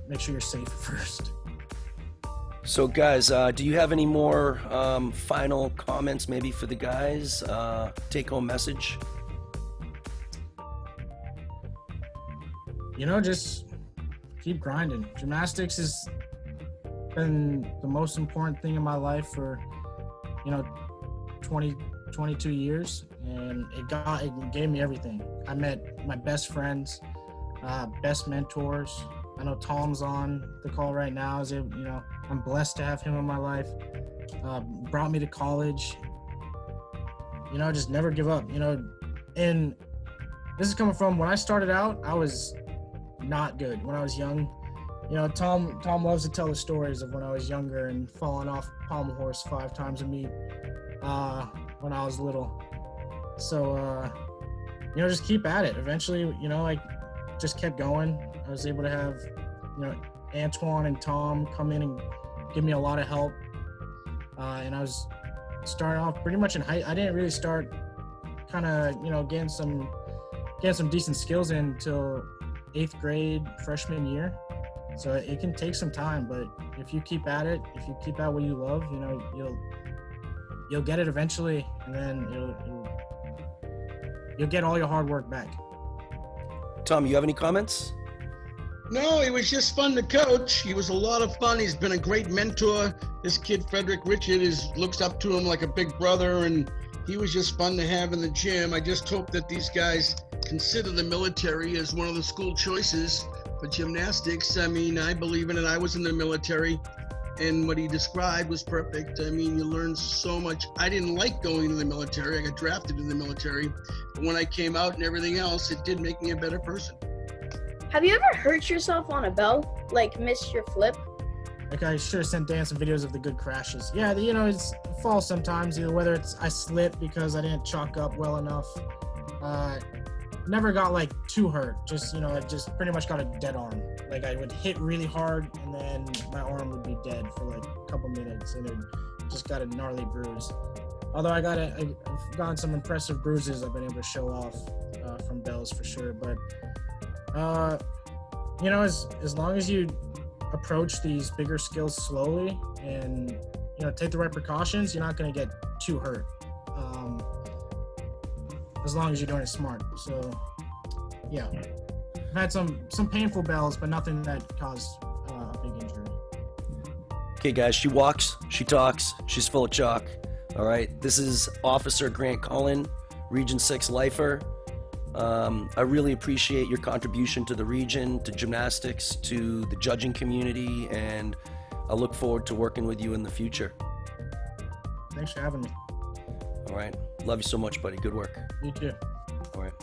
make sure you're safe first. So guys, do you have any more final comments maybe for the guys? Take-home message? You know, just keep grinding. Gymnastics has been the most important thing in my life for, you know, 22 years, and it gave me everything. I met my best friends, best mentors. I know Tom's on the call right now. You know, I'm blessed to have him in my life. Brought me to college. You know, just never give up. You know, and this is coming from when I started out, I was not good when I was young. You know, Tom loves to tell the stories of when I was younger and falling off pommel horse 5 times a meet when I was little. So, you know, just keep at it. Eventually, you know, I just kept going. I was able to have, you know, Antoine and Tom come in and give me a lot of help. And I was starting off pretty much in I didn't really start kind of, you know, getting some decent skills in until 8th grade, freshman year. So it can take some time, but if you keep at it, if you keep at what you love, you know, you'll get it eventually, and then you'll get all your hard work back. Tom, you have any comments? No, it was just fun to coach. He was a lot of fun. He's been a great mentor. This kid, Frederick Richard, looks up to him like a big brother, and he was just fun to have in the gym. I just hope that these guys consider the military as one of the school choices for gymnastics. I mean, I believe in it. I was in the military, and what he described was perfect. I mean, you learn so much. I didn't like going to the military. I got drafted in the military. But when I came out and everything else, it did make me a better person. Have you ever hurt yourself on a bell? Like missed your flip? Like, I should have sent Dan some videos of the good crashes. Yeah, you know, it falls sometimes, you know, whether it's I slip because I didn't chalk up well enough. Never got like too hurt. Just, you know, I just pretty much got a dead arm. like I would hit really hard, and then my arm would be dead for like a couple minutes, and it just got a gnarly bruise. Although I've gotten some impressive bruises I've been able to show off from Belle's for sure. But you know, as long as you approach these bigger skills slowly and you know take the right precautions, you're not going to get too hurt. As long as you're doing it smart. So yeah, I've had some painful bells, but nothing that caused a big injury. Okay, guys, she walks, she talks, she's full of chalk. All right, this is Officer Grant Cullen, Region 6 lifer. I really appreciate your contribution to the region, to gymnastics, to the judging community, and I look forward to working with you in the future. Thanks for having me. All right, love you so much, buddy. Good work. You too. All right.